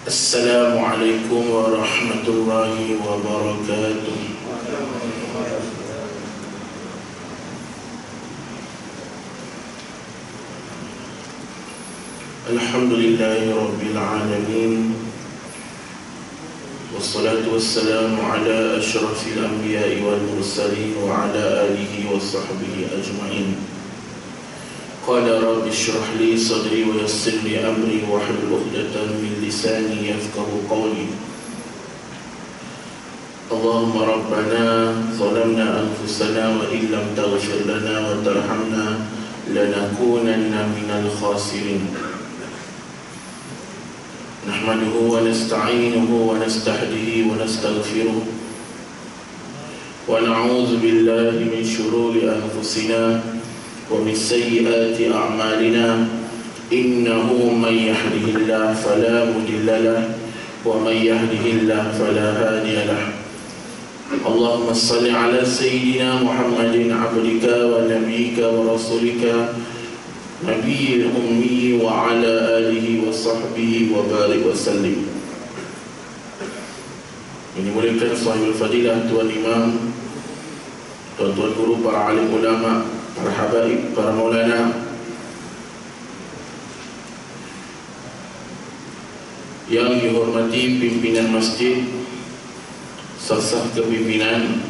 Assalamualaikum warahmatullahi wabarakatuh. Alhamdulillahi rabbil alamin. Wassalatu wassalamu ala asyrafil anbiya'i wal mursalin wa ala alihi wa sahbihi ajma'in. Qala rabbi shrah li sadri wa yassir li amri wa hlul 'uqdatam min lisani yafqahu qawli. Allahumma rabbana zalamna anfusana wa illam taghfir lana wa tarhamna lanakunanna minal khasirin. Nahmaduhu wa nasta'inuhu wa nastahdihi wa nastaghfiruh wa na'udzu billahi min shururi anfusina ومن سيئات أعمالنا إنه من يهده الله فلا مضل له ومن يهده الله فلا هادي له. اللهم صل على سيدنا محمد عبدك ونبيك ورسولك نبي الأمي وعلى آله وصحبه وبارك وسلم. Ini muliakan sahibul fadilah, Tuan Imam, tuan-tuan guru, para alim ulama, para habaib, para maulana yang dihormati pimpinan masjid, sah-sah kepimpinan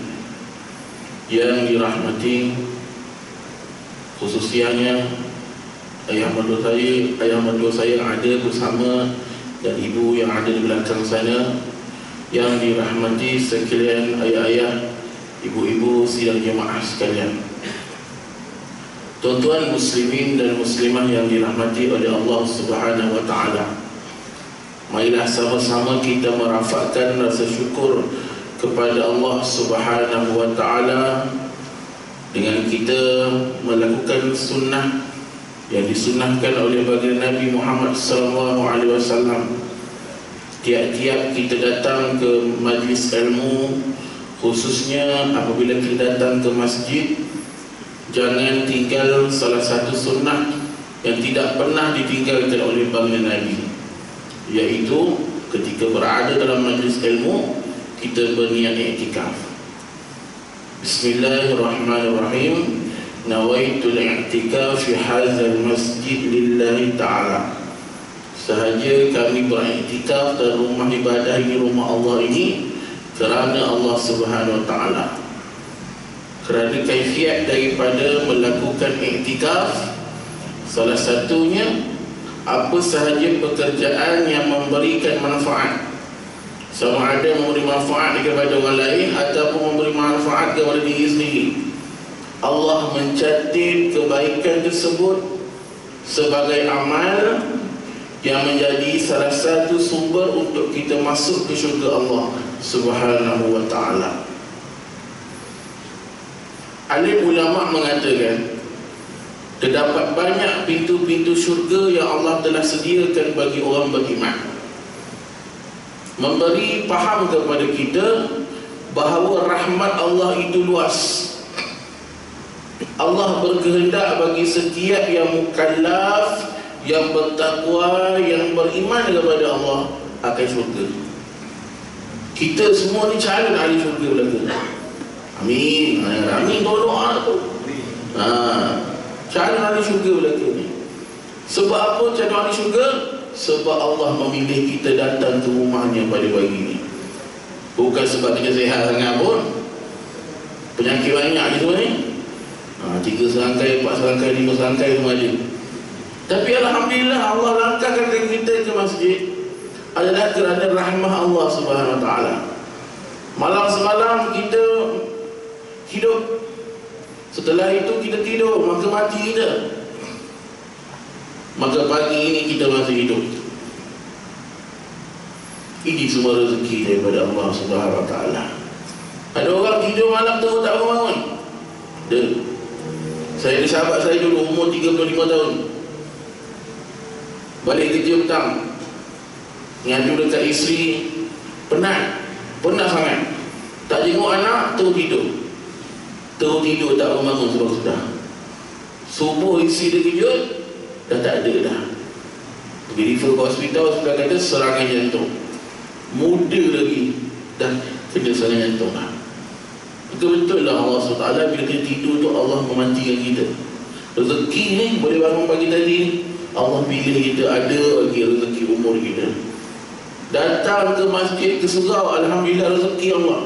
yang dirahmati, khususnya ayah mertua saya yang ada bersama dan ibu yang ada di belakang sana, yang dirahmati sekalian ayah-ayah, ibu-ibu, sidang jemaah sekalian, tuan-tuan muslimin dan muslimah yang dirahmati oleh Allah Subhanahu wa taala. Marilah sama-sama kita merafakkan rasa syukur kepada Allah Subhanahu wa taala dengan kita melakukan sunnah yang disunnahkan oleh baginda Nabi Muhammad sallallahu alaihi wasallam. Tiap-tiap kita datang ke majlis ilmu, khususnya apabila kita datang ke masjid, jangan tinggal salah satu sunnah yang tidak pernah ditinggalkan oleh baginda Nabi, yaitu ketika berada dalam majlis ilmu kita berniat i'tikaf. Bismillahirrahmanirrahim. Nawaitul i'tikaf fi hadzal masjid lillahi ta'ala. Sahaja kami beriktikaf dalam rumah ibadah ini, rumah Allah ini, kerana Allah Subhanahu wa taala. Kerana kaifiat daripada melakukan iktikaf, salah satunya apa sahaja pekerjaan yang memberikan manfaat, sama ada memberi manfaat kepada orang lain ataupun memberi manfaat kepada diri sendiri, Allah mencatat kebaikan tersebut sebagai amal yang menjadi salah satu sumber untuk kita masuk ke syurga Allah Subhanahu wa taala. Alim ulama mengatakan terdapat banyak pintu-pintu syurga yang Allah telah sediakan bagi orang beriman, memberi faham kepada kita bahawa rahmat Allah itu luas. Allah berkehendak bagi setiap yang mukallaf, yang bertakwa, yang beriman kepada Allah akan syurga. Kita semua ni calon ahli syurga belaka. Amin. Amin, doa tu. Calon ahli syurga belaka ni. Sebab apa calon ahli syurga? Sebab Allah memilih kita datang ke rumahnya pada pagi ni. Bukan sebab kita sihat sangat pun. Penyakit banyak ni semua ni. 3 serangkai, 4 serangkai, 5 serangkai semua ada. Tapi alhamdulillah Allah langkahkan kita ke masjid adalah kerana rahmah Allah Subhanahu wa taala. Malam semalam kita hidup, setelah itu kita tidur, maka mati kita. Maka pagi ini kita masih hidup. Ini semua rezeki daripada Allah Subhanahu wa taala. Ada orang tidur malam tu tak bangun. Saya ada sahabat saya dulu umur 35 tahun, balik kerja petang, ngadu dekat isteri, penat sangat, tak jenguk anak, terus tidur tak bangun sebab sudah subuh. Isteri dia kejut, dah tak ada dah. Pergi refer ke hospital kata serangan jantung. Muda lagi dah kena serangan jantung lah. Betul-betul lah Allah SWT bila kita tidur tu Allah mematikan kita. Rezeki ni boleh bangun pagi tadi, Allah pilih kita ada lagi rezeki umur kita. Datang ke masjid, ke surau, alhamdulillah rezeki Allah.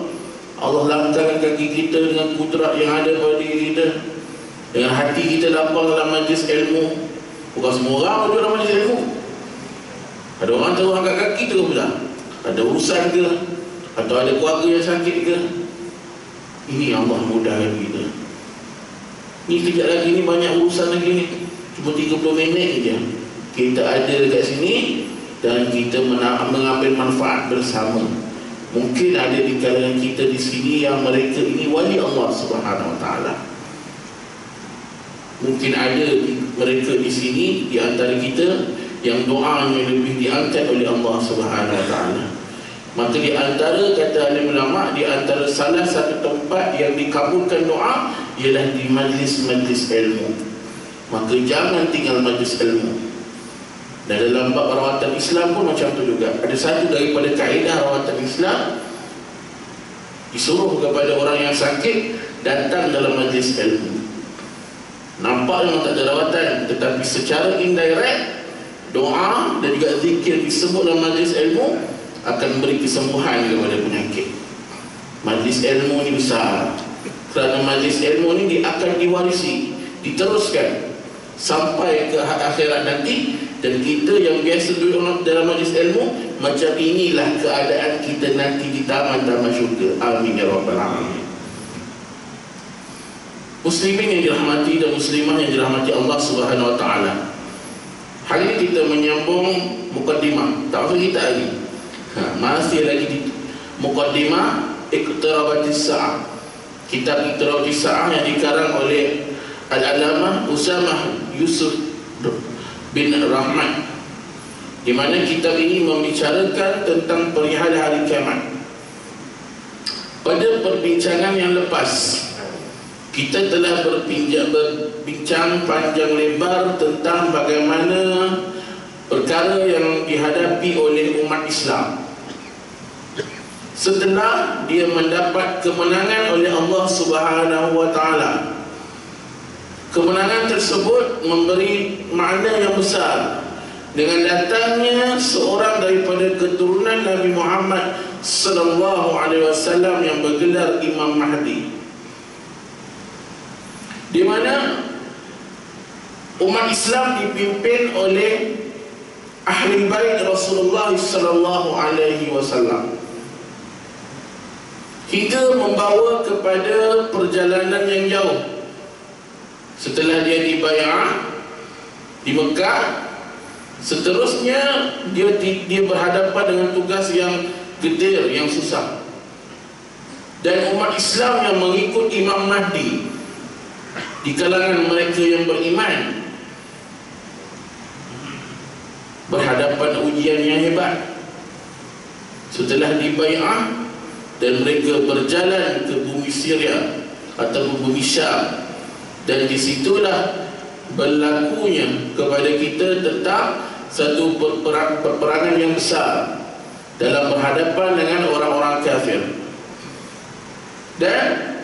Allah langkahkan kaki kita dengan kudrat yang ada pada diri kita, dengan hati kita lapang dalam majlis ilmu. Bukan semua orang duduk dalam majlis ilmu. Ada orang tahu angkat kaki tu pula, ada urusan ke, atau ada keluarga yang sakit ke. Ini Allah mudahkan kita. Ni kejap lagi ni banyak urusan lagi ni. Cuma 30 minit je kita ada dekat sini dan kita mengambil manfaat bersama. Mungkin ada di kalangan kita di sini yang mereka ini wali Allah Subhanahu Wa Taala. Mungkin ada mereka di sini di antara kita yang doanya lebih diangkat oleh Allah Subhanahu Wa Taala. Maka di antara kata alim ulama, di antara salah satu tempat yang dikabulkan doa ialah di majlis-majlis ilmu. Maka jangan tinggal majlis ilmu. Dan dalam bab rawatan Islam pun macam tu juga. Ada satu daripada kaedah rawatan Islam, disuruh kepada orang yang sakit datang dalam majlis ilmu. Nampak memang tak ada rawatan, tetapi secara indirect doa dan juga zikir disebut dalam majlis ilmu akan memberi kesembuhan kepada penyakit. Majlis ilmu ni besar, kerana majlis ilmu ni dia akan diwarisi, diteruskan sampai ke akhirat nanti. Dan kita yang biasa duduk dalam majlis ilmu, macam inilah keadaan kita nanti di taman-taman syurga. Amin ya rabbal alamin. Muslimin yang dirahmati dan muslimah yang dirahmati Allah Subhanahu Wa Taala, hari ini kita menyambung mukadimah. Tak usah kita lagi, masih lagi di Muqaddimah Iqtirabatis Sa'ah, kitab Iqtirabatis Sa'ah yang dikarang oleh Al-Alamah Usamah Yusuf bin Rahman, di mana kitab ini membicarakan tentang perihal hari kiamat. Pada perbincangan yang lepas kita telah berbincang panjang lebar tentang bagaimana perkara yang dihadapi oleh umat Islam setelah dia mendapat kemenangan oleh Allah Subhanahu Wa Taala. Kemenangan tersebut memberi makna yang besar dengan datangnya seorang daripada keturunan Nabi Muhammad sallallahu alaihi wasallam yang bergelar Imam Mahdi, di mana umat Islam dipimpin oleh ahli bait Rasulullah sallallahu alaihi wasallam, hingga membawa kepada perjalanan yang jauh. Setelah dia dibayar di Mekah, seterusnya dia berhadapan dengan tugas yang getir, yang susah. Dan umat Islam yang mengikut Imam Mahdi di kalangan mereka yang beriman berhadapan ujian yang hebat. Setelah dibayar dan mereka berjalan ke bumi Syria atau bumi Syam, dan disitulah berlakunya kepada kita tentang satu peperangan yang besar dalam berhadapan dengan orang-orang kafir. Dan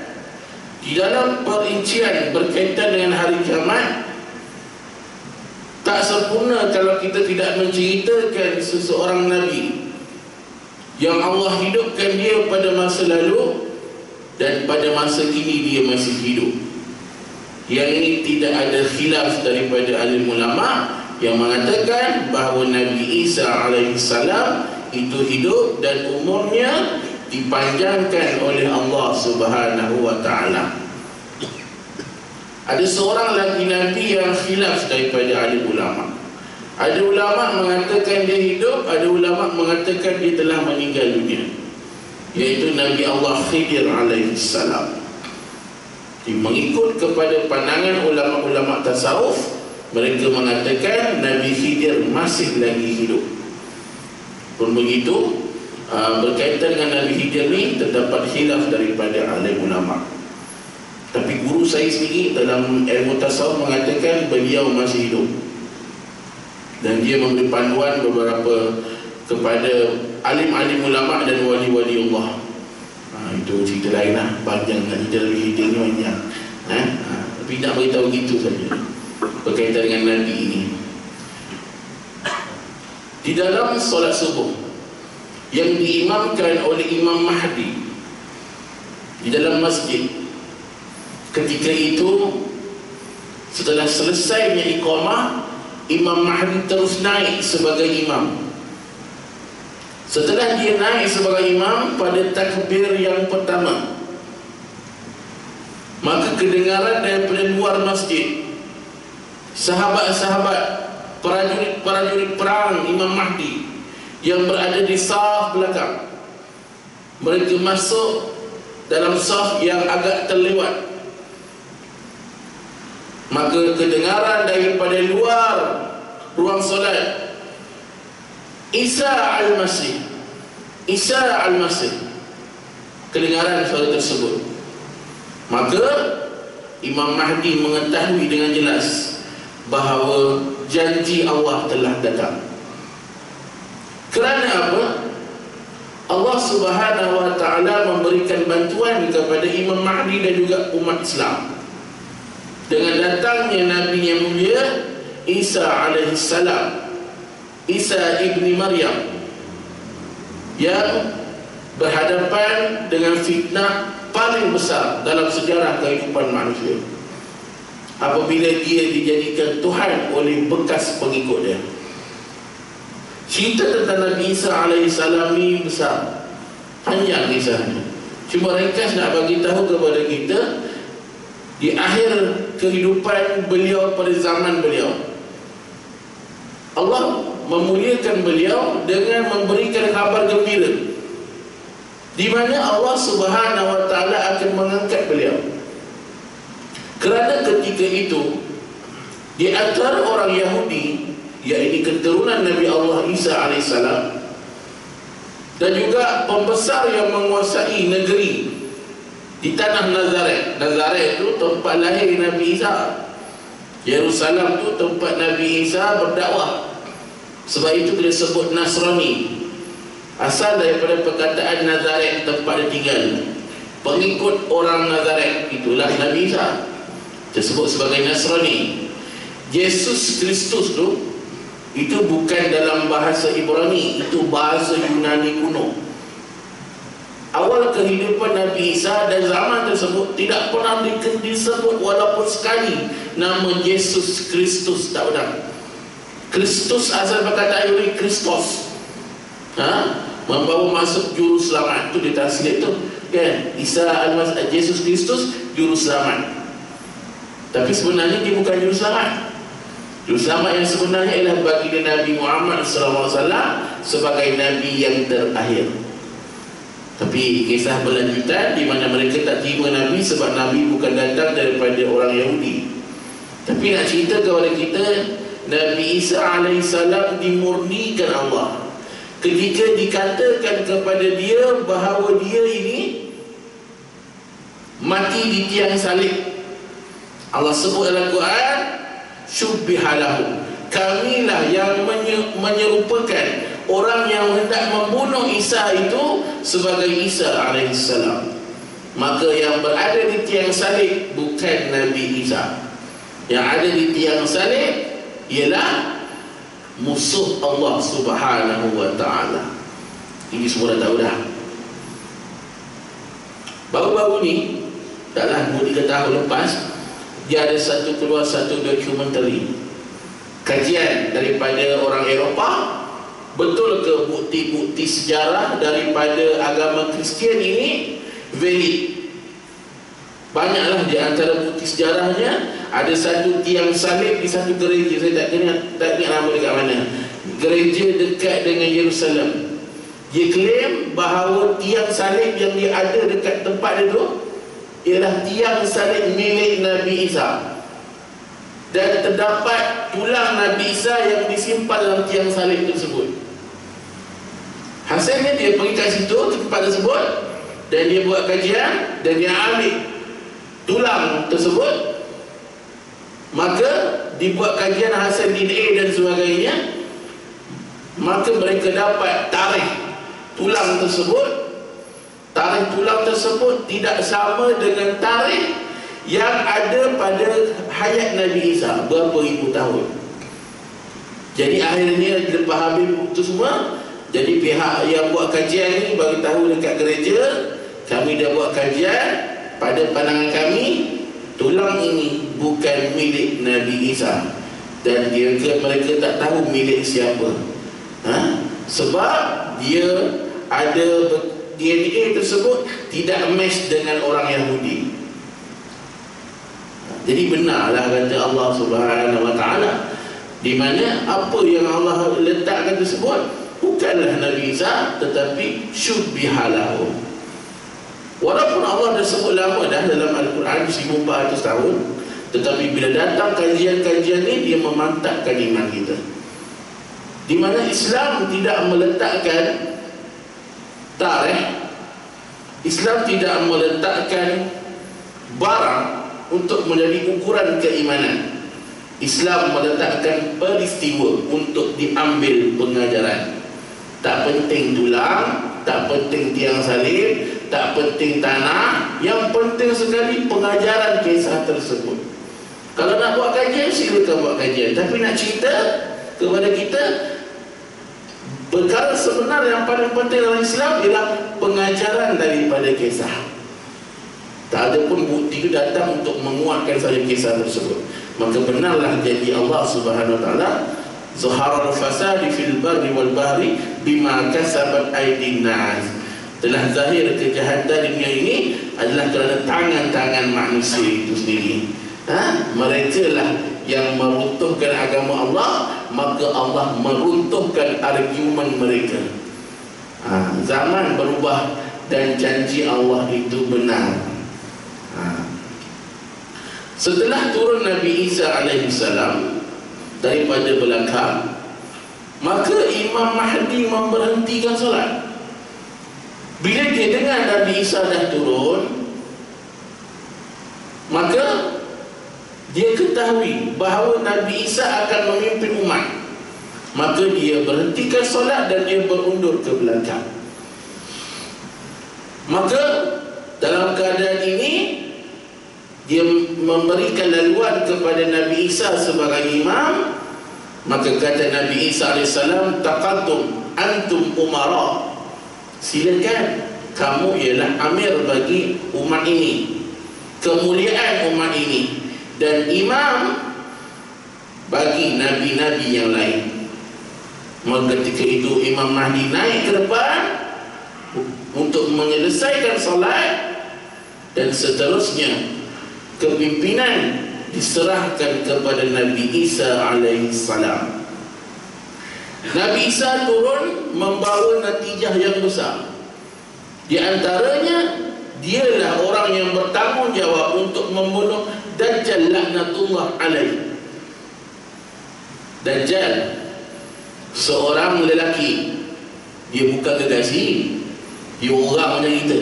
di dalam perincian berkaitan dengan hari kiamat, tak sempurna kalau kita tidak menceritakan seseorang Nabi yang Allah hidupkan dia pada masa lalu dan pada masa kini dia masih hidup. Yang ini tidak ada khilaf daripada alim ulama yang mengatakan bahawa Nabi Isa alaihissalam itu hidup dan umurnya dipanjangkan oleh Allah Subhanahu Wa Taala. Ada seorang lagi Nabi yang khilaf daripada alim ulama. Ada ulama mengatakan dia hidup, ada ulama mengatakan dia telah meninggal dunia, yaitu Nabi Allah Khidir alaihissalam. Mengikut kepada pandangan ulama-ulama tasawuf, mereka mengatakan Nabi Khidir masih lagi hidup. Pun begitu, berkaitan dengan Nabi Khidir ni terdapat khilaf daripada alim ulama. Tapi guru saya sendiri dalam ilmu tasawuf mengatakan beliau masih hidup. Dan dia memberi panduan beberapa kepada alim-alim ulama dan wali-wali Allah. Itu cerita lain lah, panjang nak cerita lebih detailnya banyak. Tapi nak beritahu gitu saja berkaitan dengan Nabi ini. Di dalam solat subuh yang diimamkan oleh Imam Mahdi di dalam masjid, ketika itu setelah selesainya iqamah, Imam Mahdi terus naik sebagai imam. Setelah dia naik sebagai imam pada takbir yang pertama, maka kedengaran daripada luar masjid, sahabat-sahabat, prajurit perang Imam Mahdi yang berada di saf belakang, mereka masuk dalam saf yang agak terlewat. Maka kedengaran daripada luar ruang solat, Isa al-Masih, Isa al-Masih, kedengaran suara tersebut. Maka Imam Mahdi mengetahui dengan jelas bahawa janji Allah telah datang. Kerana apa? Allah Subhanahu wa ta'ala memberikan bantuan kepada Imam Mahdi dan juga umat Islam dengan datangnya Nabi yang mulia Isa alaihissalam, Isa ibni Maryam, yang berhadapan dengan fitnah paling besar dalam sejarah kehidupan manusia, apabila dia dijadikan Tuhan oleh bekas pengikut dia. Cerita tentang Nabi Isa alaihissalam ni besar, panjang kisahnya. Cuma ringkas nak bagi tahu kepada kita di akhir kehidupan beliau, pada zaman beliau, Allah memuliakan beliau dengan memberikan kabar gembira, di mana Allah Subhanahu wa ta'ala akan mengangkat beliau. Kerana ketika itu di antara orang Yahudi, iaitu keturunan Nabi Allah Isa alaihissalam, dan juga pembesar yang menguasai negeri di tanah Nazaret. Nazaret itu tempat lahir Nabi Isa. Yerusalem itu tempat Nabi Isa berdakwah. Sebab itu dia sebut Nasrani. Asal daripada perkataan Nazaret, tempat dia tinggal. Pengikut orang Nazaret, itulah Nabi Isa, disebut sebagai Nasrani. Yesus Kristus itu bukan dalam bahasa Ibrani, itu bahasa Yunani kuno. Awal kehidupan Nabi Isa dan zaman tersebut tidak pernah disebut walaupun sekali nama Yesus Kristus, tak pernah. Kristus asal perkataan Yunani Kristos, membawa masuk juru selamat, itu ditafsir itu kan, Isa al-Masih, Yesus Kristus juru selamat. Tapi sebenarnya dia bukan juru selamat. Juru selamat yang sebenarnya ialah baginda Nabi Muhammad SAW sebagai Nabi yang terakhir. Tapi kisah berlanjutan di mana mereka tak terima Nabi sebab Nabi bukan datang daripada orang Yahudi. Tapi nak cerita kepada kita, Nabi Isa alaihissalam dimurnikan Allah ketika dikatakan kepada dia bahawa dia ini mati di tiang salib. Allah sebut dalam Quran, syubbihalahu, kamilah yang menyerupakan orang yang hendak membunuh Isa itu sebagai Isa alaihissalam. Maka yang berada di tiang salib bukan Nabi Isa. Yang ada di tiang salib ialah musuh Allah Subhanahu wa ta'ala. Ini semua dah tahu dah. Baru-baru ni, taklah 2-3 tahun lepas, dia ada keluar satu dokumentari kajian daripada orang Eropah. Betul ke bukti-bukti sejarah daripada agama Kristian ini valid? Banyaklah di antara bukti sejarahnya. Ada satu tiang salib di satu gereja, saya tak ingat nama dekat mana, gereja dekat dengan Yerusalem. Dia klaim bahawa tiang salib yang dia ada dekat tempat dia tu ialah tiang salib milik Nabi Isa, dan terdapat tulang Nabi Isa yang disimpan dalam tiang salib tersebut. Hasilnya dia pergi kat situ, tempat tersebut, dan dia buat kajian, dan dia ambil tulang tersebut. Maka dibuat kajian hasil DNA dan sebagainya, maka mereka dapat tarikh tulang tersebut. Tarikh tulang tersebut tidak sama dengan tarikh yang ada pada hayat Nabi Isa berapa ribu tahun. Jadi akhirnya lepas habis itu semua, jadi pihak yang buat kajian ni bagi tahu dekat gereja, kami dah buat kajian, pada pandangan kami tulang ini bukan milik Nabi Isa, dan mereka tak tahu milik siapa. Sebab dia ada DNA tersebut tidak match dengan orang Yahudi. Jadi benarlah kata Allah Subhanahu Wa Taala, di mana apa yang Allah letakkan tersebut bukanlah Nabi Isa, tetapi syubbihalahu. Walaupun Allah dah sebut lama dah dalam Al-Quran 1400 tahun, tetapi bila datang kajian-kajian ni, dia memantapkan iman kita. Di mana Islam tidak meletakkan tarikh, Islam tidak meletakkan barang untuk menjadi ukuran keimanan. Islam meletakkan peristiwa untuk diambil pengajaran. Tak penting tulang, tak penting tiang salib, tak penting tanah, yang penting sekali pengajaran kisah tersebut. Kalau nak buat kajian, silakan buat kajian, tapi nak cerita kepada kita perkara sebenar yang paling penting dalam Islam ialah pengajaran daripada kisah. Tak ada pun bukti datang untuk menguatkan saja kisah tersebut. Maka benarlah janji Allah Subhanahu Wa Taala, zaharal fasadi fil barri wal bahri bima kasabat aydin nas. Telah zahir kejahatan dunia ini adalah kerana tangan-tangan manusia itu sendiri. Mereka lah yang meruntuhkan agama Allah, maka Allah meruntuhkan argumen mereka. Zaman berubah dan janji Allah itu benar. Setelah turun Nabi Isa alaihissalam daripada belakang, maka Imam Mahdi memberhentikan solat. Bila dia dengar Nabi Isa dah turun, maka dia ketahui bahawa Nabi Isa akan memimpin umat. Maka dia berhentikan solat dan dia berundur ke belakang. Maka dalam keadaan ini, dia memberikan laluan kepada Nabi Isa sebagai imam. Maka kata Nabi Isa AS, taqaddum antum umara, silakan, kamu ialah amir bagi umat ini, kemuliaan umat ini, dan imam bagi nabi-nabi yang lain. Maka ketika itu Imam Mahdi naik ke depan untuk menyelesaikan solat, dan seterusnya kepimpinan diserahkan kepada Nabi Isa alaihissalam. Nabi Isa turun membawa natijah yang besar. Di antaranya, dialah orang yang bertanggungjawab untuk membunuh Dajjal laknatullah alaih. Dajjal seorang lelaki, dia bukan kekasih, dia orang macam kita.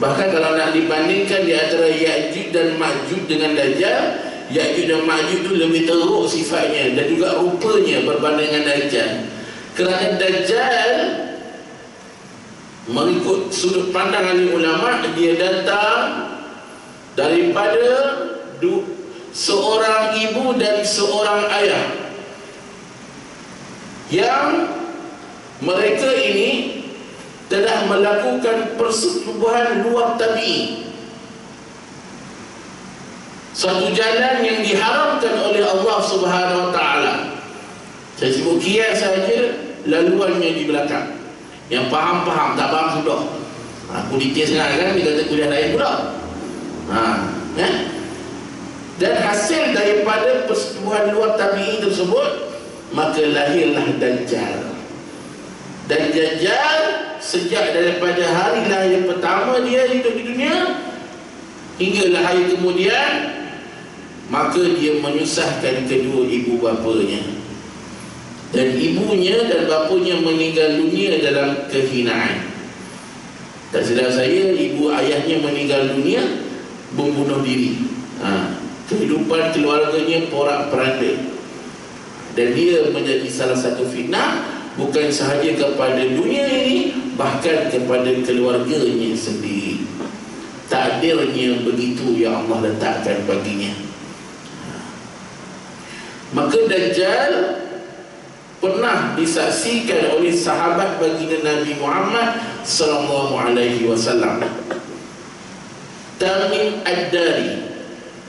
Bahkan kalau nak dibandingkan di antara Ya'juj dan Ma'juj dengan Dajjal, Ya'juj dan Ma'juj itu lebih teruk sifatnya dan juga rupanya berbanding dengan Dajjal. Kerana Dajjal, mengikut sudut pandang ahli ulama, dia datang daripada seorang ibu dan seorang ayah, yang mereka ini telah melakukan persetubuhan luar tabi'i, suatu jalan yang diharamkan oleh Allah Subhanahu Wa Taala. Saya sebut kias saja, laluannya di belakang. Yang faham-faham, tak faham sudah. Aku detail sangat kan, dia kata kuliah lain pula. Dan hasil daripada persetubuhan luar tabi'i tersebut, maka lahirlah Dajjal. Dan Dajjal sejak daripada hari lahir pertama dia hidup di dunia hinggalah hari kemudian, maka dia menyusahkan kedua ibu bapanya, dan ibunya dan bapanya meninggal dunia dalam kehinaan. Tak silap saya, ibu ayahnya meninggal dunia membunuh diri. kehidupan keluarganya porak-poranda, dan dia menjadi salah satu fitnah bukan sahaja kepada dunia ini, bahkan kepada keluarganya sendiri. Takdirnya begitu yang Allah letakkan baginya. Maka Dajjal pernah disaksikan oleh sahabat baginda Nabi Muhammad sallallahu alaihi wasallam. Tamim Ad-Dari,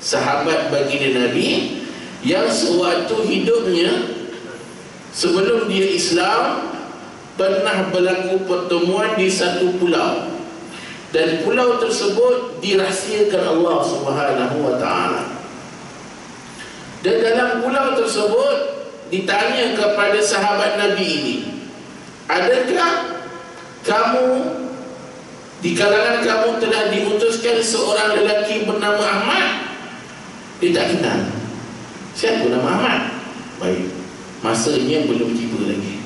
sahabat baginda Nabi yang sewaktu hidupnya sebelum dia Islam pernah berlaku pertemuan di satu pulau, dan pulau tersebut dirahsiakan Allah Subhanahu wa taala. Dan dalam pulau tersebut ditanya kepada sahabat Nabi ini, adakah kamu di kalangan kamu telah diutuskan seorang lelaki bernama Ahmad? Dia tak kenal siapa nama Ahmad. Baik, masanya belum tiba lagi.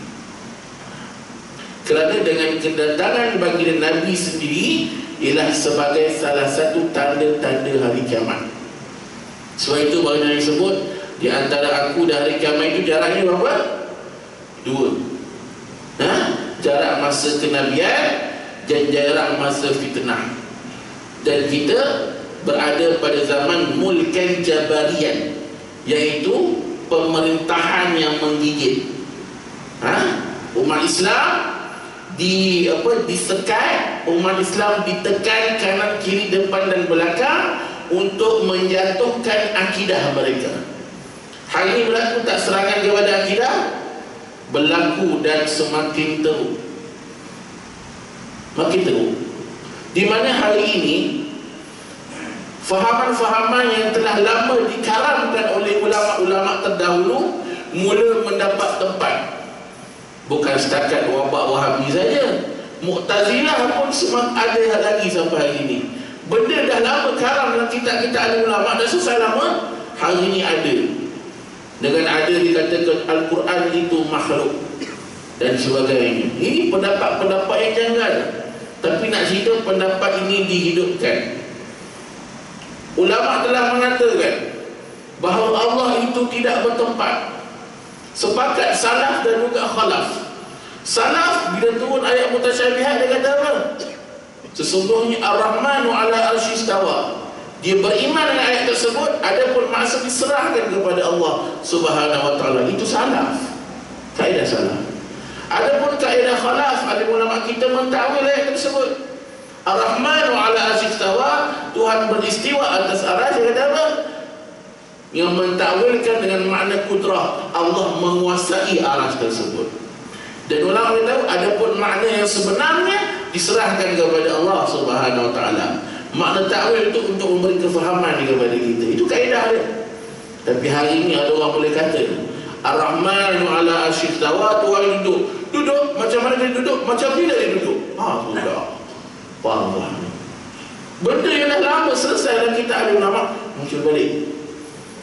Kerana dengan kedatangan baginda Nabi sendiri ialah sebagai salah satu tanda-tanda hari kiamat. Sebab itu baginda Nabi sebut, di antara aku dan hari kiamat itu jaraknya berapa? 2. Jarak masa kenabian dan jarak masa fitnah. Dan kita berada pada zaman mulkan jabarian, iaitu pemerintahan yang menggigit. Umat Islam disekat, umat Islam ditekan kanan kiri depan dan belakang untuk menjatuhkan akidah mereka. Hal ini berlaku tak serangan kepada akidah? Berlaku dan semakin teruk, makin teruk. Di mana hari ini fahaman-fahaman yang telah lama dikaramkan oleh ulama-ulama terdahulu mula mendapat tempat. Bukan setakat wabak Wahabi saja, Mu'tazilah pun semakin ada lagi sampai hari ini. Benda dah lama karam dalam kitab-kitab ulama, dah selesai lama, hari ini ada. Dengan ada dikatakan Al-Quran itu makhluk dan sebagainya. Ini pendapat-pendapat yang janggal, tapi nak cerita pendapat ini dihidupkan. Ulama telah mengatakan bahawa Allah itu tidak bertempat. Sepakat salaf dan juga khalaf. Salaf bila turun ayat mutasyabihat dia kata apa? Sesungguhnya Ar-Rahmanu ala arsy istawa. Dia beriman dengan ayat tersebut, adapun maksud diserahkan kepada Allah Subhanahu wa taala. Itu salaf, kaedah salaf. Adapun kaedah khalaf, ada ulama kita mentakwil ayat tersebut. Ar-Rahmanu ala arsy istawa, Tuhan beristiwa atas arasy, kata apa? Yang mentakwilkan dengan makna kudrah, Allah menguasai arasy tersebut. Dan ulama tahu adapun makna yang sebenarnya diserahkan kepada Allah Subhanahu wa taala. Makna takwil itu untuk memberi kefahaman kepada kita. Itu kaedah dia. Tapi hari ini ada orang boleh kata Ar-Rahmanu ala arsy istawa, Tuhan duduk. Duduk macam mana dia duduk? Macam bila dia duduk? Sudah. Allah. Benda yang dah lama selesai dalam kitab ada ulama muncul balik.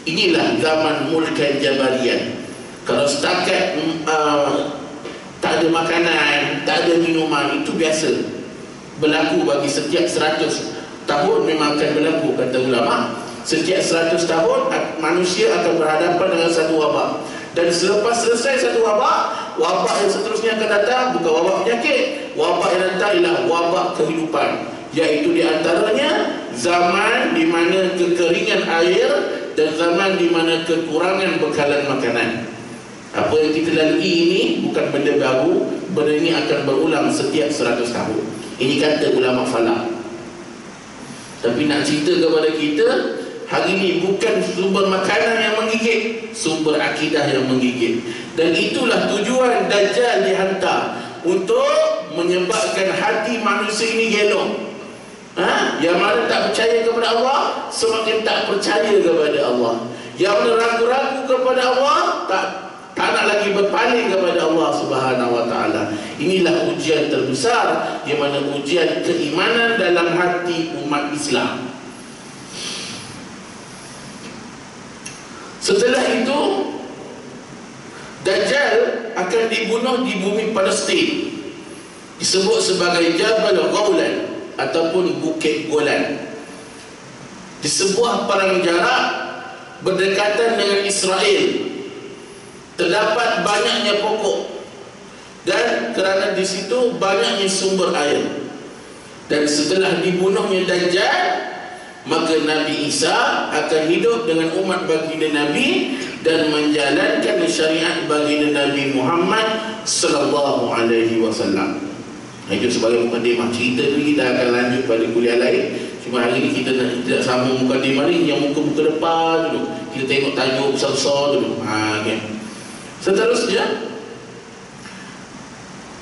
Inilah zaman mulkan jabarian. Kalau setakat tak ada makanan, tak ada minuman, itu biasa berlaku bagi setiap 100 tahun. Memang akan berlaku, kata ulama. Setiap 100 tahun manusia akan berhadapan dengan satu wabak. Dan selepas selesai satu wabak, wabak yang seterusnya akan datang bukan wabak penyakit. Wabak yang datang ialah wabak kehidupan, iaitu diantaranya zaman di mana kekeringan air dan zaman di mana kekurangan bekalan makanan. Apa yang kita lalui ini bukan benda baru. Benda ini akan berulang setiap 100 tahun. Ini kata ulama falak. Tapi nak cerita kepada kita, hari ini bukan sumber makanan yang menggigit, sumber akidah yang menggigit. Dan itulah tujuan Dajjal dihantar, untuk menyebabkan hati manusia ini gelong. Yang mana tak percaya kepada Allah semakin tak percaya kepada Allah. Yang mana ragu-ragu kepada Allah tak nak lagi berpaling kepada Allah Subhanahu wa taala. Inilah ujian terbesar, di mana ujian keimanan dalam hati umat Islam. Setelah itu Dajjal akan dibunuh di bumi Palestin, disebut sebagai Jabal Ghaulan ataupun Bukit Golan. Di sebuah perang jarak berdekatan dengan Israel, terdapat banyaknya pokok, dan kerana di situ banyaknya sumber air. Dan setelah dibunuhnya Dajjal, maka Nabi Isa akan hidup dengan umat baginda Nabi dan menjalankan syariat baginda Nabi Muhammad sallallahu alaihi wasallam. Itu sebagai mukadimah. Cerita ni kita akan lanjut pada kuliah lain. Cuma hari ni kita tidak sambung mukadimah ni, yang muka-muka depan dulu. Kita tengok tajuk besar-besar dulu. Okay. Seterusnya,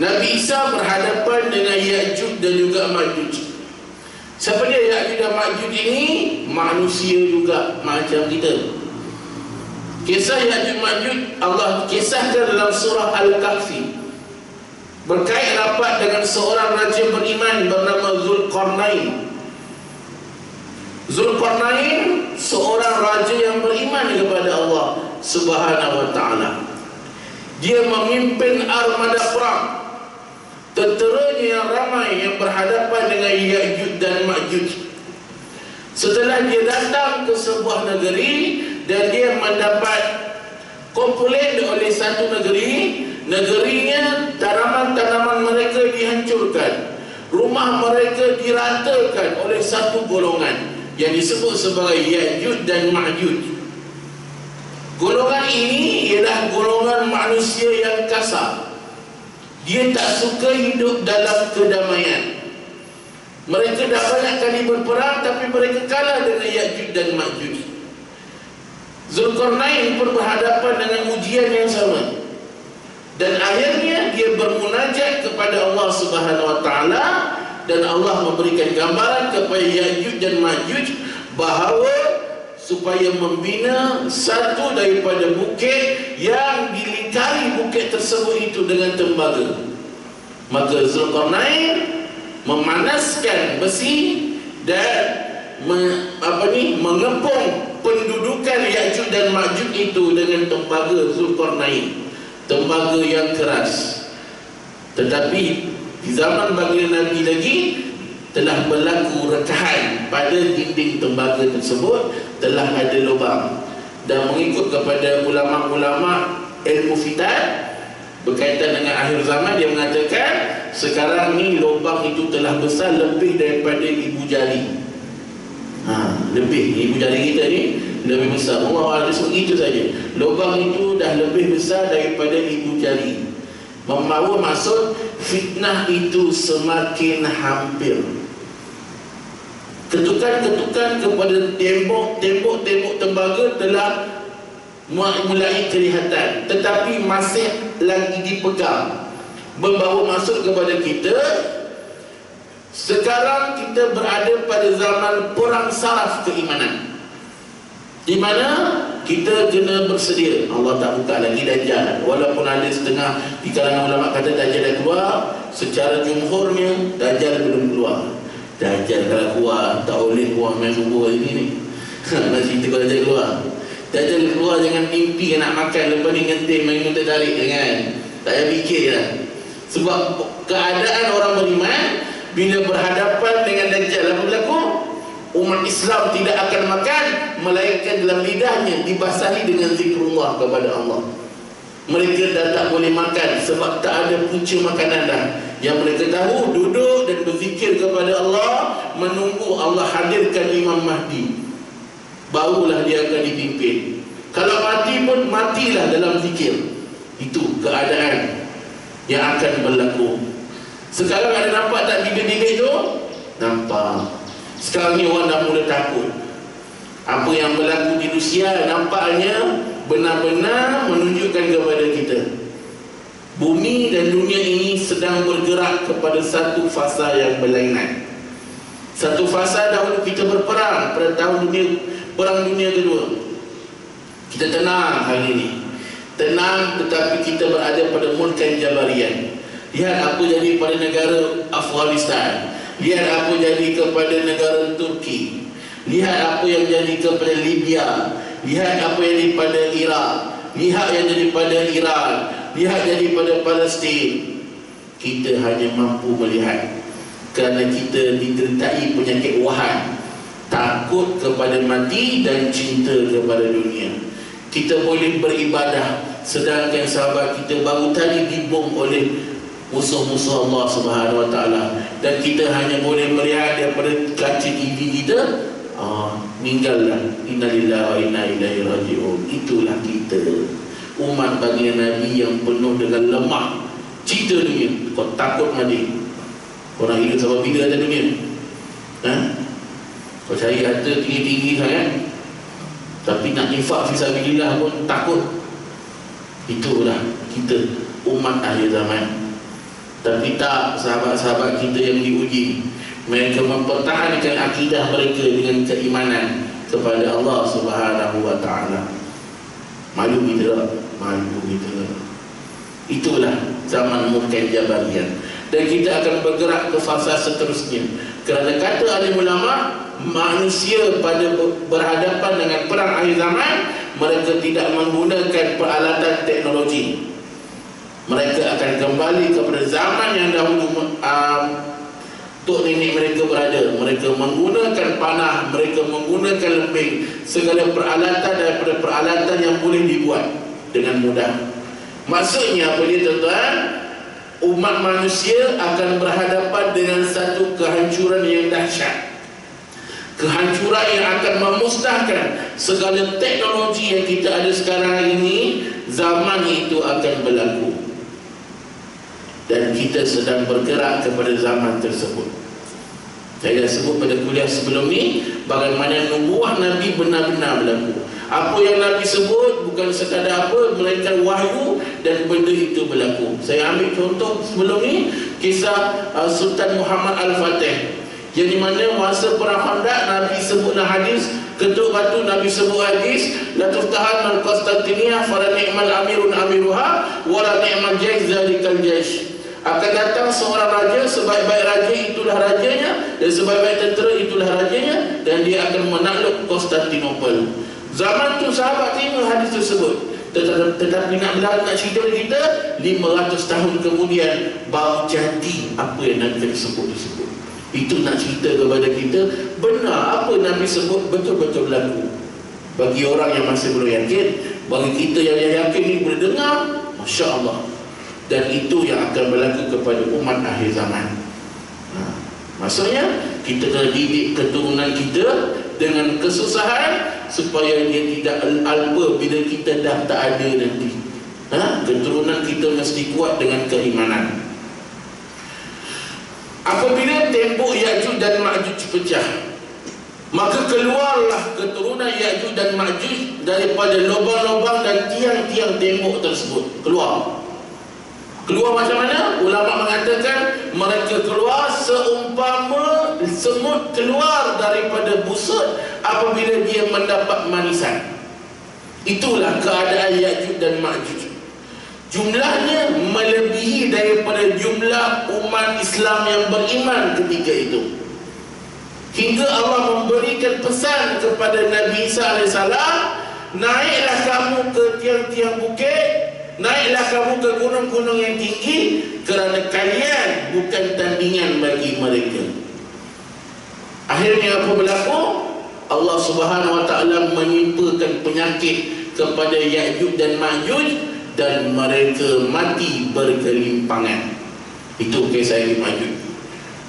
Nabi Isa berhadapan dengan Ya'juj dan juga Ma'juj. Siapa dia Ya'juj dan Ma'juj ini? Manusia juga macam kita. Kisah Ya'juj Ma'juj Allah kisahkan dalam surah Al-Kahfi, berkait rapat dengan seorang raja beriman bernama Zulkarnain. Zulkarnain seorang raja yang beriman kepada Allah Subhanahu wa ta'ala. Dia memimpin armada perang. Tenteranya yang ramai yang berhadapan dengan Ya'juj dan Ma'juj. Setelah dia datang ke sebuah negeri dan dia mendapat komplain oleh satu negeri, negerinya tanaman-tanaman mereka dihancurkan, rumah mereka diratakan oleh satu golongan yang disebut sebagai Ya'juj dan Ma'juj. Golongan ini ialah golongan manusia yang kasar. Dia tak suka hidup dalam kedamaian. Mereka dah banyak kali berperang, tapi mereka kalah dengan Ya'juj dan Ma'juj. Zulkarnain pun berhadapan dengan ujian yang sama. Dan akhirnya dia bermunajat kepada Allah Subhanahu wa ta'ala, dan Allah memberikan gambaran kepada Ya'juj dan Ma'juj bahawa supaya membina satu daripada bukit yang dilingkari bukit tersebut itu dengan tembaga. Maka Zulkarnain memanaskan besi dan mengepung pendudukan Ya'juj dan Ma'juj itu dengan tembaga Zulkarnain, tembaga yang keras. Tetapi di zaman baginda Nabi lagi telah berlaku rekahan pada dinding tembaga tersebut, telah ada lubang. Dan mengikut kepada ulama-ulama ilmu fitan berkaitan dengan akhir zaman, dia mengatakan sekarang ni lubang itu telah besar lebih daripada ibu jari. Lebih, ibu jari kita ni lebih besar. Allah sebut itu saja. Lubang itu dah lebih besar daripada ibu jari. Membawa maksud fitnah itu semakin hampir. Ketukan-ketukan kepada tembok tembaga telah mulai kelihatan, tetapi masih lagi dipegang. Membawa maksud kepada kita, sekarang kita berada pada zaman perang saraf keimanan, di mana kita kena bersedia. Allah tak buka lagi Dajjal. Walaupun ada setengah di kalangan ulama kata Dajjal dah keluar, secara jumhurnya Dajjal belum keluar. Dajjal kalau keluar, tak boleh keluar main subuh hari ni. Nak cerita kalau Dajjal keluar. Dajjal keluar jangan mimpi nak makan, lepas ni ngetih main minta tarik, jangan. Tak payah fikir lah. Sebab keadaan orang beriman bila berhadapan dengan Dajjal, apa berlaku? Umat Islam tidak akan makan melainkan dalam lidahnya dibasahi dengan zikrullah kepada Allah. Mereka dah tak boleh makan sebab tak ada punca makanan dah. Yang mereka tahu duduk dan berzikir kepada Allah, menunggu Allah hadirkan Imam Mahdi, barulah dia akan dipimpin. Kalau mati pun matilah dalam zikir. Itu keadaan yang akan berlaku. Sekarang ada nampak tak bibit-bibit tu? Nampak. Sekarang ni orang dah mula takut. Apa yang berlaku di Rusia nampaknya benar-benar menunjukkan kepada kita bumi dan dunia ini sedang bergerak kepada satu fasa yang berlainan. Satu fasa dahulu kita berperang pada Perang Dunia Kedua. Kita tenang hari ini, tenang, tetapi kita berada pada mulkan Jabarian. Lihat apa jadi pada negara Afghanistan, lihat apa jadi kepada negara Turki, lihat apa yang jadi kepada Libya, lihat apa yang jadi pada Iraq, lihat yang jadi pada Iran, lihat jadi pada Palestin. Kita hanya mampu melihat kerana kita didertai penyakit wahan. takut kepada mati dan cinta kepada dunia. Kita boleh beribadah, sedangkan sahabat kita baru tadi dibom oleh musuh-musuh Allah Subhanahu Wa Taala, dan kita hanya boleh melihat daripada kaca TV kita, meninggallah. Innalillahi wa inna ilaihi raji'un. Itulah kita, umat baginda Nabi yang penuh dengan lemah cinta dunia. Kau takut mati, orang hidup sampai bila ada dunia? Kau cari harta tinggi-tinggi sangat, tapi nak infak fisabilillah pun takut. Itulah kita, umat akhir zaman. Tapi tak, sahabat-sahabat kita yang diuji, mereka mempertahankan akidah mereka dengan keimanan kepada Allah Subhanahu Wa Taala. Malu kita tak? Malu kita. Itulah zaman Mungkin Jabarian. Dan kita akan bergerak ke fasa seterusnya. Kerana kata alim ulama, manusia pada berhadapan dengan perang akhir zaman, mereka tidak menggunakan peralatan teknologi. Mereka akan kembali kepada zaman yang dahulu tok nenek mereka berada. Mereka menggunakan panah, mereka menggunakan lembing, segala peralatan daripada peralatan yang boleh dibuat dengan mudah. Maksudnya apa dia, tuan-tuan? Umat manusia akan berhadapan dengan satu kehancuran yang dahsyat. Kehancuran yang akan memusnahkan segala teknologi yang kita ada sekarang ini. Zaman itu akan berlaku, dan kita sedang bergerak kepada zaman tersebut. Saya dah sebut pada kuliah sebelum ni bagaimana nubuah Nabi benar-benar berlaku. Apa yang Nabi sebut bukan sekadar apa, melainkan wahyu, dan benda itu berlaku. Saya ambil contoh sebelum ni, kisah Sultan Muhammad Al-Fatih, yang di mana masa perang Khandaq Nabi sebutlah hadis, ketuk batu Nabi sebut hadis, la tuftahan al-Qastantiniyah fala ni'mal amirun amiruha wala ni'mal jaysh zalikal jaysh. Akan datang seorang raja, sebaik-baik raja itulah rajanya, dan sebaik-baik tentera itulah rajanya, dan dia akan menakluk Konstantinopel. Zaman tu sahabat terima hadis tersebut, tetapi nak cerita kita 500 tahun kemudian baru jadi apa yang Nabi sebut tersebut. Itu nak cerita kepada kita, benar apa Nabi sebut betul-betul berlaku. Bagi orang yang masih belum yakin, bagi kita yang yakin ni boleh dengar, Masya Allah. Dan itu yang akan berlaku kepada umat akhir zaman. Maksudnya kita kena didik keturunan kita dengan kesusahan, supaya dia tidak alpa bila kita dah tak ada nanti. Keturunan kita mesti kuat dengan keimanan. Apabila tembok Ya'juj dan Ma'juj pecah, maka keluarlah keturunan Ya'juj dan Ma'juj daripada lubang-lubang dan tiang-tiang tembok tersebut. Keluar macam mana? Ulama mengatakan mereka keluar seumpama semut keluar daripada busur apabila dia mendapat manisan. Itulah keadaan Ya'juj dan Ma'juj. Jumlahnya melebihi daripada jumlah umat Islam yang beriman ketika itu. Hingga Allah memberikan pesan kepada Nabi Isa AS, naiklah kamu ke tiang-tiang bukit, naiklah kamu ke gunung-gunung yang tinggi, kerana kalian bukan tandingan bagi mereka. Akhirnya apa berlaku? Allah Subhanahu Wa Taala menimpakan penyakit kepada Ya'juj dan Ma'juj, dan mereka mati bergelimpangan. Itu kisah Ya'juj,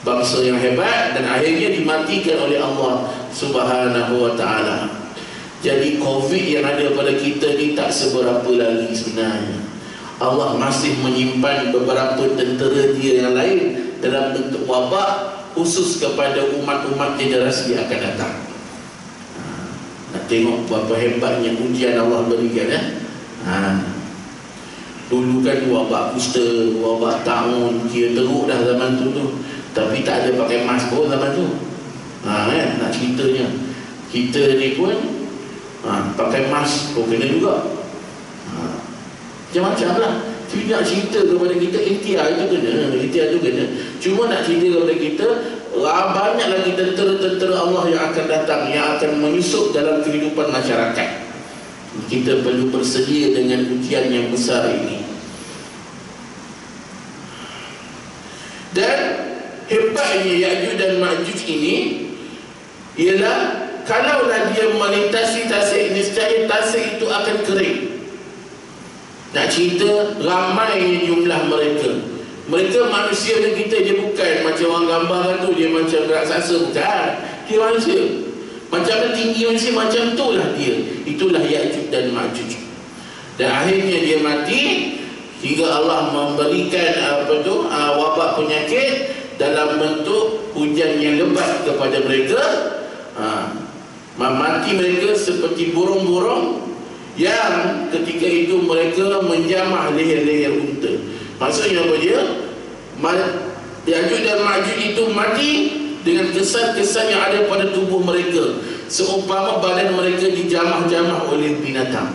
bangsa yang hebat, dan akhirnya dimatikan oleh Allah Subhanahu Wa Taala. Jadi Covid yang ada pada kita ni tak seberapa lagi sebenarnya. Allah masih menyimpan beberapa tentera dia yang lain dalam bentuk wabak, khusus kepada umat-umat generasi yang akan datang. Nak tengok berapa hebatnya ujian Allah berikan. Dulu kan wabak kusta, wabak taun, kira teruk dah zaman tu. Tapi tak ada pakai mask pun zaman tu. Nak ceritanya, kita ni pun pakai mask pun kena juga. Macam-macam lah. Tidak cerita kepada kita ikhtiar itu kena. Cuma nak cerita kepada kita, banyak lagi tentera-tentera Allah yang akan datang, yang akan menyusup dalam kehidupan masyarakat. Kita perlu bersedia dengan ujian yang besar ini. Dan hebatnya Ya'juj dan Ma'juj ini, ialah kalaulah dia melintasi tasik, niscaya tasik itu akan kering. Nak cerita ramainya jumlah mereka. Mereka manusia dengan kita, dia bukan macam orang gambarkan tu, dia macam raksasa, bukan. Dia manusia. Macam mana tinggi manusia, macam itulah dia. Itulah Ya'juj dan Ma'juj. Dan akhirnya dia mati hingga Allah memberikan wabak penyakit dalam bentuk hujan yang lebat kepada mereka. Mati mereka seperti burung-burung yang ketika itu mereka menjamah leher-leher unta. Maksudnya apa dia? Ya'juj dan Ma'juj itu mati dengan kesan-kesan yang ada pada tubuh mereka, seumpama badan mereka dijamah-jamah oleh binatang.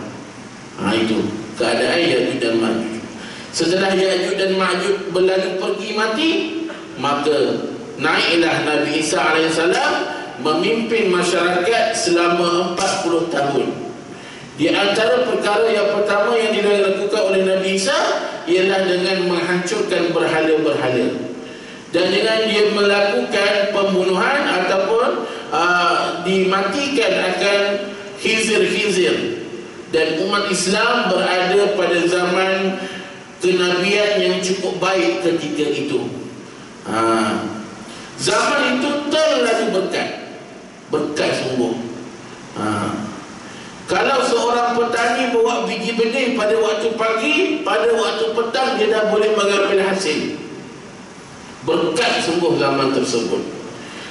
Itu keadaan Ya'juj dan Ma'juj. Setelah Ya'juj dan Ma'juj berlalu pergi mati, maka naiklah Nabi Isa AS memimpin masyarakat selama 40 tahun. Di antara perkara yang pertama yang dilakukan oleh Nabi Isa ialah dengan menghancurkan berhala-berhala, dan dengan dia melakukan pembunuhan ataupun dimatikan akan khizir-khizir. Dan umat Islam berada pada zaman kenabian yang cukup baik ketika itu. Zaman itu terlalu berkat sungguh. Kalau seorang petani bawa biji benih pada waktu pagi, pada waktu petang dia dah boleh mengambil hasil. Berkat sungguh zaman tersebut,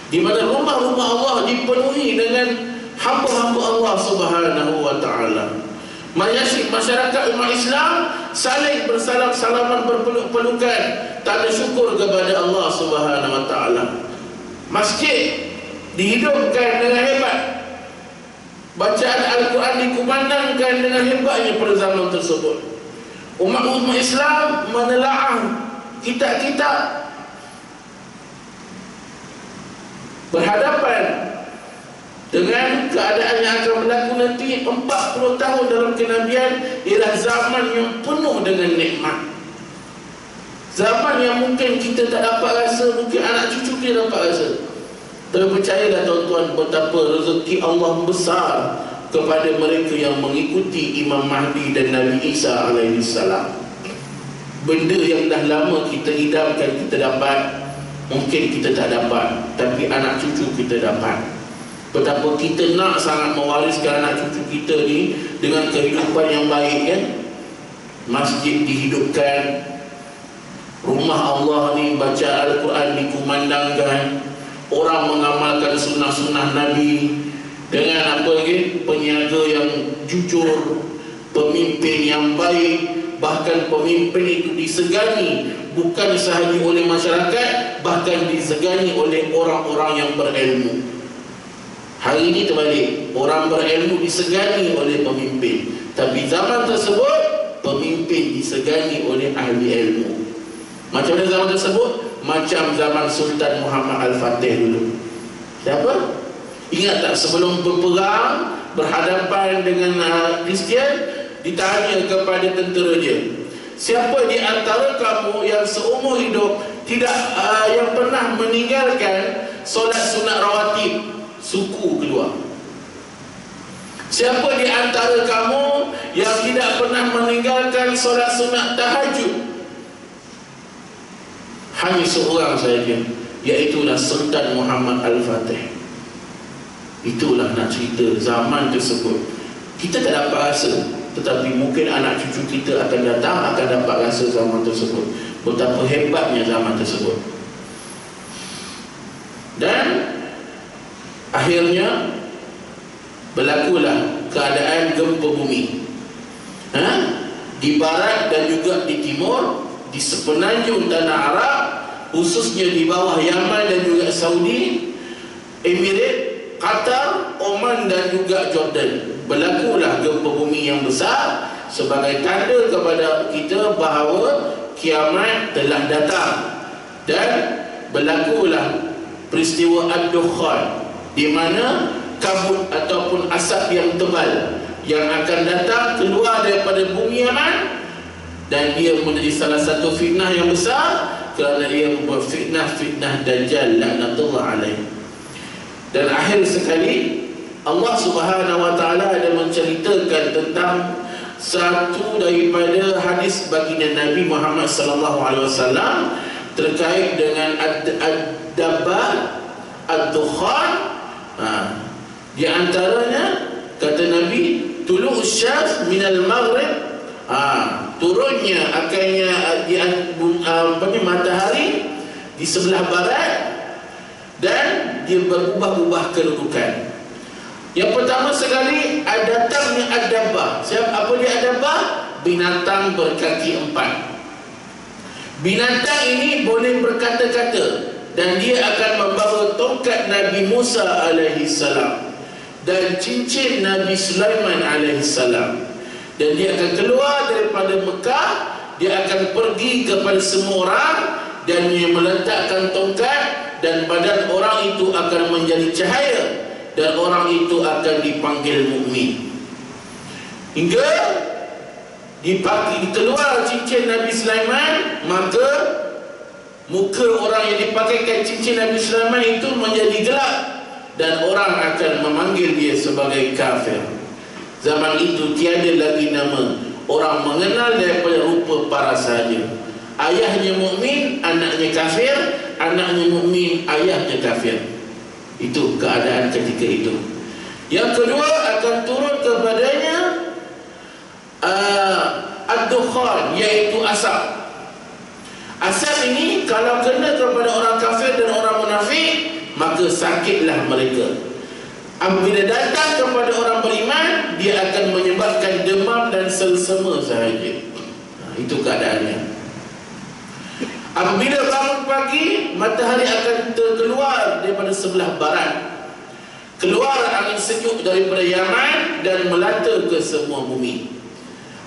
di mana rumah-rumah Allah dipenuhi dengan hamba-hamba Allah Subhanahu wa ta'ala. Masyarakat umat Islam saling bersalam-salaman, berpeluk-pelukan, tanda syukur kepada Allah Subhanahu wa ta'ala. Masjid dihidupkan dengan hebat, bacaan Al-Quran dikumandangkan dengan hebatnya pada zaman tersebut. Umat Islam menelaah kitab-kitab, berhadapan dengan keadaan yang akan berlaku nanti. 40 tahun dalam kenabian ialah zaman yang penuh dengan nikmat. Zaman yang mungkin kita tak dapat rasa, mungkin anak cucu kita dapat rasa. Tapi percayalah tuan-tuan, betapa rezeki Allah besar kepada mereka yang mengikuti Imam Mahdi dan Nabi Isa AS. Benda yang dah lama kita idamkan kita dapat, mungkin kita tak dapat, tapi anak cucu kita dapat. Betapa kita nak sangat mewariskan anak cucu kita ni dengan kehidupan yang baik, kan? Masjid dihidupkan, rumah Allah ni baca Al-Quran dikumandangkan, orang mengamalkan sunnah-sunnah Nabi dengan apa lagi? Penjaga yang jujur, pemimpin yang baik. Bahkan pemimpin itu disegani bukan sahaja oleh masyarakat, bahkan disegani oleh orang-orang yang berilmu. Hari ini terbalik, orang berilmu disegani oleh pemimpin, tapi zaman tersebut pemimpin disegani oleh ahli ilmu. Macam mana zaman tersebut? Macam zaman Sultan Muhammad Al-Fatih dulu. Siapa? Ingat tak, sebelum berperang berhadapan dengan Kristian, ditanya kepada tentera dia, siapa di antara kamu yang seumur hidup tidak yang pernah meninggalkan solat sunat rawatib? Suku keluar. Siapa di antara kamu yang tidak pernah meninggalkan solat sunat tahajud? Hanya seorang saja, iaitulah Sultan Muhammad Al-Fatih. Itulah nak cerita zaman tersebut. Kita tak dapat rasa, tetapi mungkin anak cucu kita akan datang, akan dapat rasa zaman tersebut, betapa hebatnya zaman tersebut. Dan akhirnya berlakulah keadaan gempa bumi di barat dan juga di timur, di sepenanjung tanah Arab, khususnya di bawah Yaman dan juga Saudi, Emirat, Qatar, Oman dan juga Jordan. Berlakulah gempa bumi yang besar sebagai tanda kepada kita bahawa kiamat telah datang. Dan berlakulah peristiwa Ad-Dukhan, di mana kabut ataupun asap yang tebal yang akan datang keluar daripada bumi Yaman, dan dia menjadi salah satu fitnah yang besar kerana dia membuat fitnah Dajjal laknatullah alaih. Dan akhir sekali Allah Subhanahu wa taala ada menceritakan tentang satu daripada hadis baginda Nabi Muhammad sallallahu alaihi wasallam terkait dengan ad-dabbah, ad-dukhan. Di antaranya kata Nabi, tulu syams minal maghrib, turunnya akannya matahari di sebelah barat dan dia berubah-ubah kedudukan. Yang pertama sekali datangnya ad-dabbah. Apa dia ad-dabbah? Binatang berkaki 4. Binatang ini boleh berkata-kata dan dia akan membawa tongkat Nabi Musa alaihi salam dan cincin Nabi Sulaiman alaihi salam, dan dia akan keluar daripada Mekah. Dia akan pergi kepada semua orang dan dia meletakkan tongkat, dan badan orang itu akan menjadi cahaya dan orang itu akan dipanggil mukmin. Hingga keluar cincin Nabi Sulaiman, maka muka orang yang dipakaikan cincin Nabi Sulaiman itu menjadi gelap dan orang akan memanggil dia sebagai kafir. Zaman itu tiada lagi nama, orang mengenal daripada rupa paras sahaja. Ayahnya mukmin, anaknya kafir, anaknya mukmin, ayahnya kafir. Itu keadaan ketika itu. Yang kedua akan turun kepadanya ad-dukhan, iaitu asap. Asap ini kalau kena kepada orang kafir dan orang munafik, maka sakitlah mereka. Apabila datang kepada orang beriman, dia akan menyebabkan demam dan selsema sahaja. Itu keadaannya. Apabila bangun pagi, matahari akan terkeluar daripada sebelah barat. Keluar angin sejuk daripada Yaman dan melata ke semua bumi.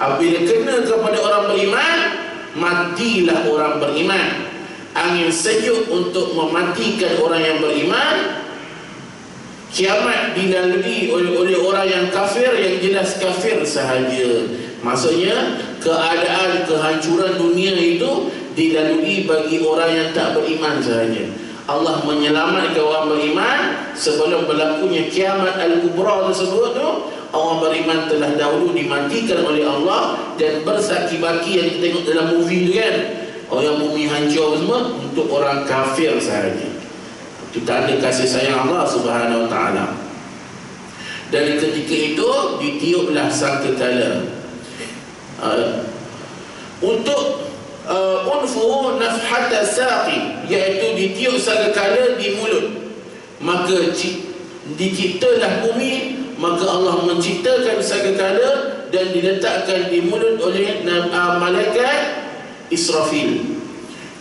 Apabila kena kepada orang beriman, matilah orang beriman. Angin sejuk untuk mematikan orang yang beriman. Kiamat dilalui oleh orang yang kafir, yang jelas kafir sahaja. Maksudnya keadaan kehancuran dunia itu dilalui bagi orang yang tak beriman sahaja. Allah menyelamatkan orang beriman sebelum berlakunya kiamat al-kubra tersebut tu. Orang beriman telah dahulu dimatikan oleh Allah dan bersaki-baki yang kita tengok dalam movie tu kan, orang bumi hancur semua untuk orang kafir sahaja. Itu tanda kasih sayang Allah Subhanahu wa taala. Dan ketika itu ditiuplah sangkakala untuk unfu nafhata saqi, iaitu ditiup sangkakala di mulut. Maka diciptalah bumi, maka Allah menciptakan sangkakala dan diletakkan di mulut oleh malaikat Israfil.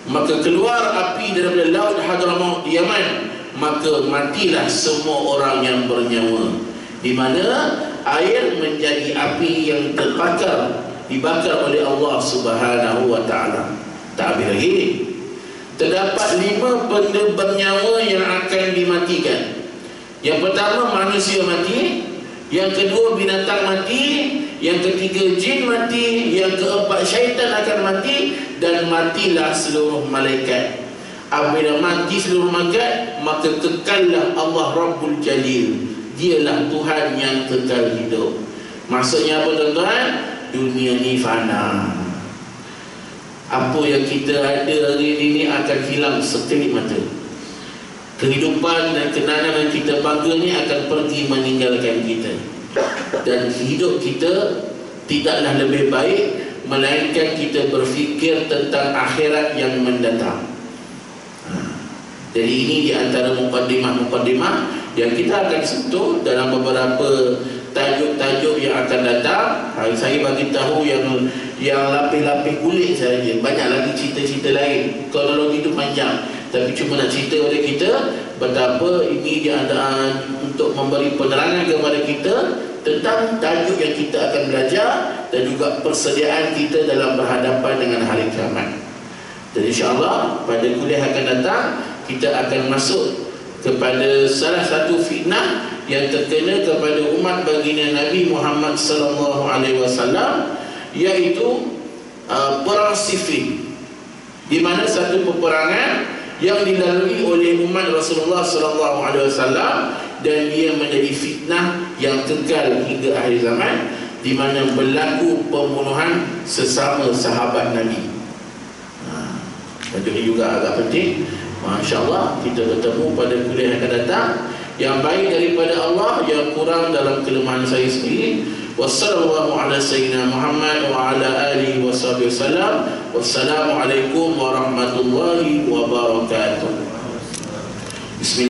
Maka keluar api daripada laut Hadramaut di Yaman, maka matilah semua orang yang bernyawa, di mana air menjadi api yang dibakar oleh Allah Subhanahu wa taala. Tak habis lagi. Terdapat 5 benda bernyawa yang akan dimatikan. Yang pertama manusia mati, yang kedua binatang mati, yang ketiga jin mati, yang keempat syaitan akan mati, dan matilah seluruh malaikat. Apabila mati seluruh malaikat, maka kekallah Allah Rabbul Jalil. Dialah Tuhan yang kekal hidup. Maksudnya apa tuan-tuan? Dunia ni fana. Apa yang kita ada hari ini akan hilang sekelip mata. Kehidupan dan kenangan yang kita bangga ni akan pergi meninggalkan kita. Dan hidup kita tidaklah lebih baik, melainkan kita berfikir tentang akhirat yang mendatang. Jadi ini di antara mukaddimah-mukaddimah yang kita akan sentuh dalam beberapa tajuk-tajuk yang akan datang. Saya bagi tahu yang lapis-lapis kulit saja. Banyak lagi cerita-cerita lain. Kronologi itu panjang, tapi cuma nak cerita kepada kita betapa ini dia untuk memberi penerangan kepada kita tentang tajuk yang kita akan belajar dan juga persediaan kita dalam berhadapan dengan hari kiamat. Dan insya-Allah pada kuliah akan datang kita akan masuk kepada salah satu fitnah yang terkena kepada umat baginda Nabi Muhammad sallallahu alaihi wasallam, iaitu perang Siffin, di mana satu peperangan yang dilalui oleh umat Rasulullah SAW, dan ia menjadi fitnah yang kekal hingga akhir zaman, di mana berlaku pembunuhan sesama sahabat Nabi. Baju ini juga agak penting. Masya-Allah, kita bertemu pada kuliah yang akan datang. Yang baik daripada Allah, yang kurang dalam kelemahan saya sendiri. Wassallallahu ala sayyidina Muhammad wa ala alihi wasallam. Wassalamualaikum warahmatullahi wabarakatuh. Bismillah.